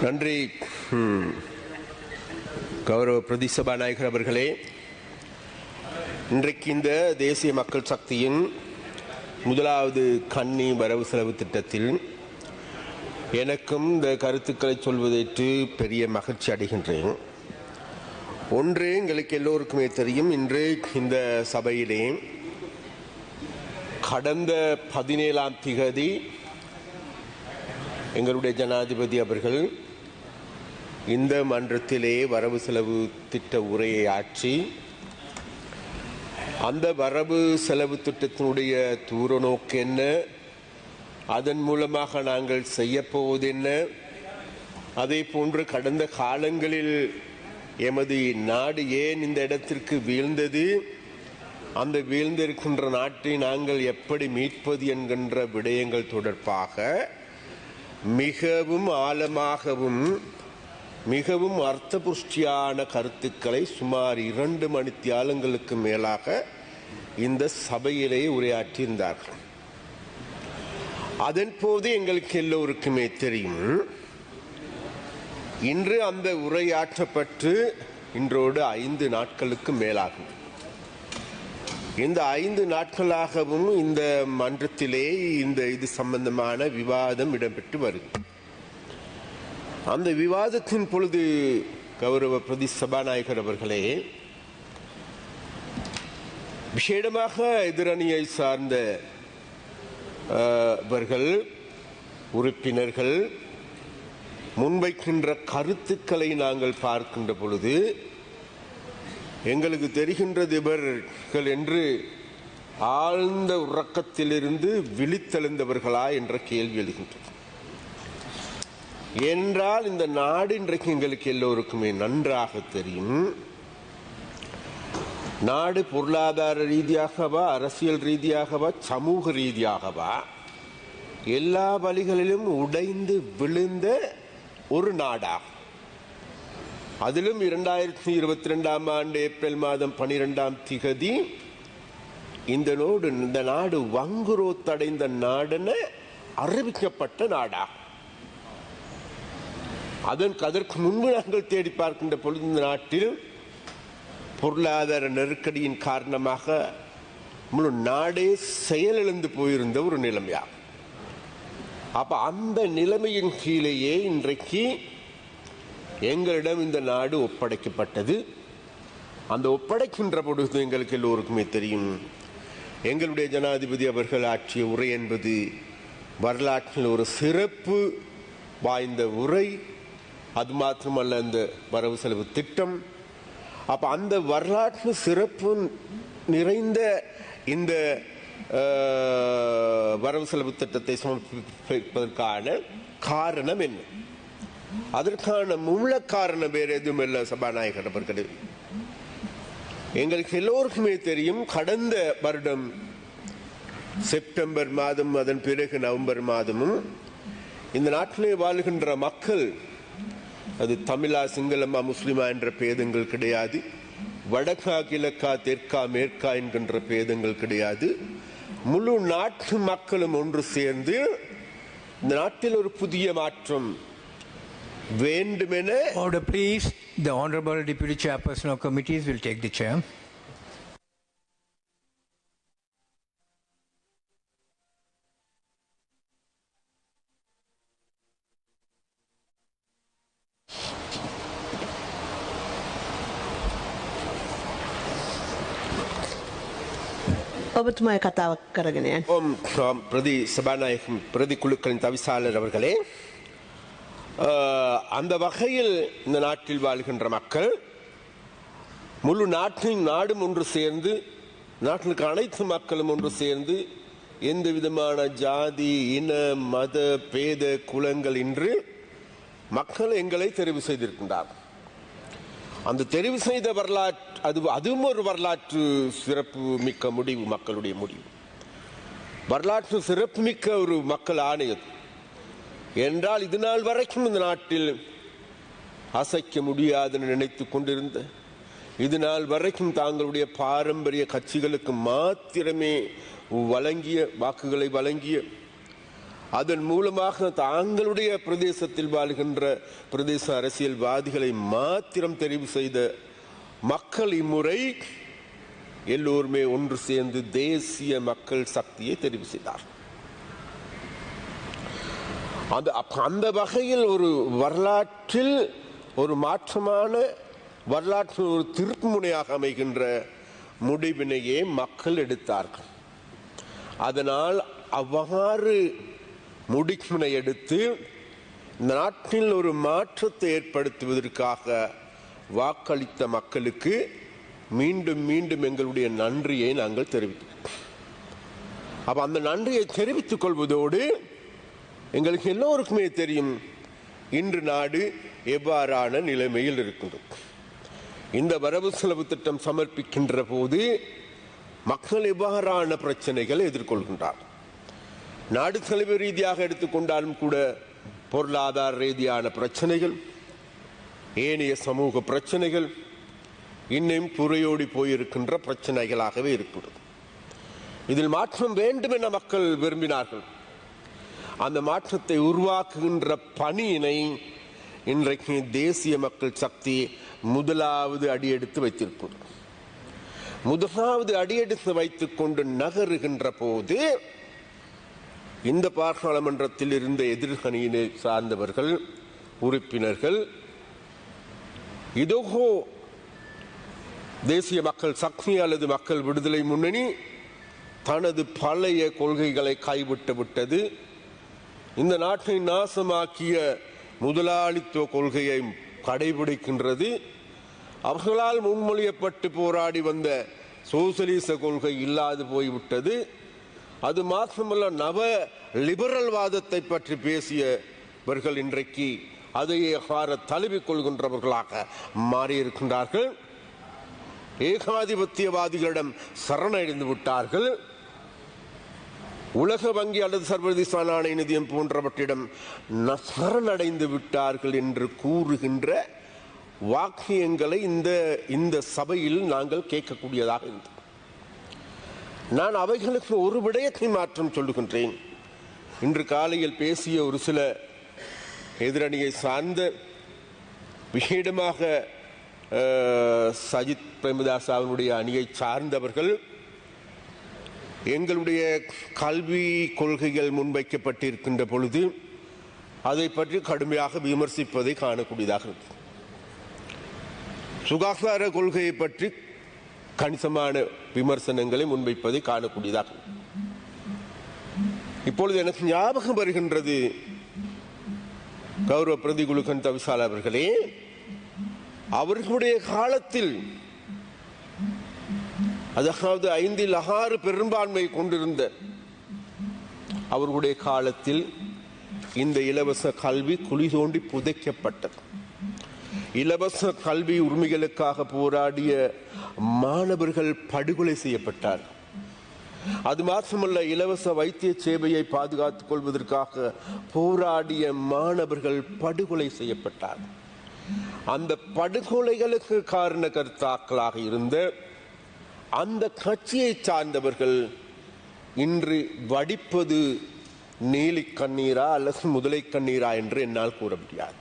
நன்றி கௌரவ பிரதி சபாநாயகர் அவர்களே. இன்றைக்கு இந்த தேசிய மக்கள் சக்தியின் முதலாவது கன்னி வரவு செலவு திட்டத்தில் எனக்கும் இந்த கருத்துக்களை சொல்வதற்கு பெரிய மகிழ்ச்சி அடைகின்றேன். ஒன்று, எங்களுக்கு எல்லோருக்குமே தெரியும், இன்று இந்த சபையிலே கடந்த 17ஆம் திகதி எங்களுடைய ஜனாதிபதி அவர்கள் இந்த மன்றத்திலே வரவு செலவு திட்ட உரையை ஆற்றி அந்த வரவு செலவு திட்டத்தினுடைய தூர நோக்கு என்ன, அதன் மூலமாக நாங்கள் செய்யப்போவது என்ன, அதே போன்று கடந்த காலங்களில் எமது நாடு ஏன் இந்த இடத்திற்கு வீழ்ந்தது, அந்த வீழ்ந்திருக்கின்ற நாட்டை நாங்கள் எப்படி மீட்பது என்கின்ற விடயங்கள் தொடர்பாக மிகவும் ஆழமாகவும் மிகவும் அர்த்தபுஷ்டியான கருத்துக்களை சுமார் 2 மணித்தியாலங்களுக்கு மேலாக இந்த சபையிலே உரையாற்றியிருந்தார்கள். அதன் போது எங்களுக்கு எல்லோருக்குமே தெரியும், இன்று அந்த உரையாற்றப்பட்டு இன்றோடு 5 நாட்களுக்கு மேலாகும். இந்த 5 நாட்களாகவும் இந்த மன்றத்திலே இது சம்பந்தமான விவாதம் இடம்பெற்று வருகிறது. அந்த விவாதத்தின் பொழுது கௌரவ பிரதி சபாநாயகர் அவர்களே, விசேடமாக எதிரணியை சார்ந்த உறுப்பினர்கள் முன்வைக்கின்ற கருத்துக்களை நாங்கள் பார்க்கின்ற பொழுது எங்களுக்கு தெரிகின்றது, இவர்கள் என்று ஆழ்ந்த உறக்கத்திலிருந்து விழித்தெழுந்தவர்களா என்ற கேள்வி எழுகின்றது. என்றால் இந்த நாடு இன்றைக்கு எங்களுக்கு எல்லோருக்குமே நன்றாக தெரியும், நாடு பொருளாதார ரீதியாகவா, அரசியல் ரீதியாகவா, சமூக ரீதியாகவா எல்லா வழிகளிலும் உடைந்து விழுந்த ஒரு நாடாகும். அதிலும் 2022ஆம் ஆண்டு ஏப்ரல் மாதம் 12ஆம் திகதி இந்த நாடு வங்குரோத்தடைந்த நாடென அறிவிக்கப்பட்ட நாடாகும். அதற்கு முன்பு நாங்கள் தேடி பார்க்கின்ற பொழுது இந்த நாட்டில் பொருளாதார நெருக்கடியின் காரணமாக முழு நாடே செயலிழந்து போயிருந்த ஒரு நிலைமையாகும். அப்ப அந்த நிலைமையின் கீழேயே இன்றைக்கு எங்களிடம் இந்த நாடு ஒப்படைக்கப்பட்டது. அந்த ஒப்படைக்கின்ற பொழுது எங்களுக்கு எல்லோருக்குமே தெரியும், எங்களுடைய ஜனாதிபதி அவர்கள் ஆற்றிய உரை என்பது வரலாற்றில் ஒரு சிறப்பு வாய்ந்த உரை. அது மாத்திரமல்ல, அந்த வரவு செலவு திட்டம். அப்ப அந்த வரலாற்று சிறப்பு நிறைந்த இந்த வரவு செலவு திட்டத்தை சமர்ப்பிப்பதற்கான காரணம் என்ன? அதற்கான மூல காரணம் வேறு எதுவும் இல்லை சபாநாயகர் அவர்களே. எங்களுக்கு எல்லோருக்குமே தெரியும், கடந்த வருடம் செப்டம்பர் மாதம், அதன் பிறகு நவம்பர் மாதமும் இந்த நாட்டிலே வாழ்கின்ற மக்கள், அது தமிழா, சிங்களமா, முஸ்லிமா என்ற பேதங்கள் கிடையாது, வடக்கா, கிழக்கா, தெற்கா, மேற்கா என்கின்ற பேதங்கள் கிடையாது, முழு நாட்டு மக்களும் ஒன்று சேர்ந்து இந்த நாட்டில் ஒரு புதிய மாற்றம் வேண்டுமென. Order please. The Honorable Deputy Chairperson of Committees will take the chair. ඔබතුමායි කතාවක් කරගෙන යන්න. பிரதி சபாநாயகம் பிரதி குழுக்களின் தவிசாளர் அவர்களே, அந்த வகையில் இந்த நாட்டில் வாழ்கின்ற மக்கள் முழு நாடும் ஒன்று சேர்ந்து, நாட்டிற்கு அனைத்து மக்களும் ஒன்று சேர்ந்து, எந்த விதமான ஜாதி, இன, மத பேத குலங்கள் இன்றி மக்கள் எங்களை தெரிவு செய்திருக்கின்றார். அந்த தெரிவு செய்த வரலாற்று அதுவும் ஒரு வரலாற்று சிறப்பு மிக்க முடிவு, மக்களுடைய முடிவு. வரலாற்று சிறப்பு மிக்க ஒரு மக்கள் ஆணையம் என்றால், இது நாள் வரைக்கும் இந்த நாட்டில் அசைக்க முடியாது நினைத்துக் கொண்டிருந்த, இது நாள் வரைக்கும் தாங்களுடைய பாரம்பரிய கட்சிகளுக்கு மாத்திரமே வாக்குகளை வழங்கிய அதன் மூலமாக தாங்களுடைய பிரதேசத்தில் வாழ்கின்ற பிரதேச அரசியல்வாதிகளை மாத்திரம் தெரிவு செய்த மக்கள் இம்முறை எல்லோருமே ஒன்று சேர்ந்து தேசிய மக்கள் சக்தியை தெரிவு செய்தார். அந்த வகையில் ஒரு வரலாற்றில் ஒரு மாற்றமான வரலாற்றில் ஒரு திருப்புமுனையாக அமைகின்ற முடிவினையே மக்கள் எடுத்தார்கள். அதனால் அவ்வாறு முடிவினை எடுத்து நாட்டில் ஒரு மாற்றத்தை ஏற்படுத்துவதற்காக வாக்களித்த மக்களுக்கு மீண்டும் மீண்டும் எங்களுடைய நன்றியை நாங்கள் தெரிவித்தோம். அப்ப அந்த நன்றியை தெரிவித்துக் கொள்வதோடு எங்களுக்கு எல்லோருக்குமே தெரியும் இன்று நாடு எவ்வாறான நிலைமையில் இருக்கின்றது. இந்த வரவு செலவு திட்டம் சமர்ப்பிக்கின்ற போது மக்கள் எவ்வாறான பிரச்சனைகளை எதிர்கொள்கின்றார். நாடு செலவு ரீதியாக எடுத்துக்கொண்டாலும் கூட பொருளாதார ரீதியான பிரச்சனைகள், ஏனைய சமூக பிரச்சனைகள் இன்னும் புரையோடி போயிருக்கின்ற பிரச்சனைகளாகவே இருக்கின்றது. இதில் மாற்றம் வேண்டும் என மக்கள் விரும்பினார்கள். அந்த மாற்றத்தை உருவாக்குகின்ற பணியினை இன்றைக்கு தேசிய மக்கள் சக்தி முதலாவது அடியெடுத்து வைத்திருக்கிறது. முதலாவது அடியெடுத்து வைத்துக் கொண்டு நகருகின்ற போது இந்த பாராளுமன்றத்தில் இருந்த எதிர்கணியினை சார்ந்தவர்கள் உறுப்பினர்கள் இதோ தேசிய மக்கள் சக்தி அல்லது மக்கள் விடுதலை முன்னணி தனது பழைய கொள்கைகளை கைவிட்டு விட்டது, இந்த நாட்டை நாசமாக்கிய முதலாளித்துவ கொள்கையை கடைபிடிக்கின்றது, அவர்களால் முன்மொழியப்பட்டு போராடி வந்த சோசலிச கொள்கை இல்லாது போய்விட்டது, அது மாத்திரமல்ல நவ லிபரல் வாதத்தை பற்றி பேசியவர்கள் இன்றைக்கு அதையே தழுவிக் கொள்கின்றவர்களாக மாறியிருக்கின்றார்கள். ஏகாதிபத்தியவாதிகளிடம் சரணடைந்து விட்டார்கள். உலக வங்கி அல்லது சர்வதேச நாணய நிதியம் போன்றவற்றிடம் சரணடைந்து விட்டார்கள் என்று கூறுகின்ற வாக்கியங்களை இந்த சபையில் நாங்கள் கேட்கக்கூடியதாக இருந்தது. நான் அவைகளுக்கு ஒரு விடயத்தை மாற்றம் சொல்லுகின்றேன். இன்று காலையில் பேசிய ஒரு சில எதிரணியை சார்ந்த விசேடமாக சஜித் பிரேமதாஸ் அவனுடைய அணியை சார்ந்தவர்கள் எங்களுடைய கல்வி கொள்கைகள் முன்வைக்கப்பட்டிருக்கின்ற பொழுது அதை பற்றி கடுமையாக விமர்சிப்பதை காணக்கூடியதாக இருக்கு. சுகாதார கொள்கையை பற்றி கணிசமான விமர்சனங்களை முன்வைப்பதை காணக்கூடியதாக. இப்பொழுது எனக்கு ஞாபகம் வருகின்றது, கௌரவ பிரதிகுலுக்கன் தவிசால் அவர்களே, அவர்களுடைய காலத்தில், அதாவது 5/6 பெரும்பான்மை கொண்டிருந்த அவர்களுடைய காலத்தில் இந்த இலவச கல்வி குழி தோண்டி புதைக்கப்பட்டது. இலவச கல்வி உரிமைகளுக்காக போராடிய மாணவர்கள் படுகொலை செய்யப்பட்டார். அது மாத்திரமல்ல, இலவச வைத்திய சேவையை பாதுகாத்துக் கொள்வதற்காக போராடிய மாணவர்கள் படுகொலை செய்யப்பட்டார். அந்த படுகொலைகளுக்கு காரண கர்த்தாக்களாக இருந்த அந்த கட்சியை சார்ந்தவர்கள் இன்று வடிப்பது நீலி கண்ணீரா அல்லது முதலை கண்ணீரா என்று என்னால் கூற முடியாது.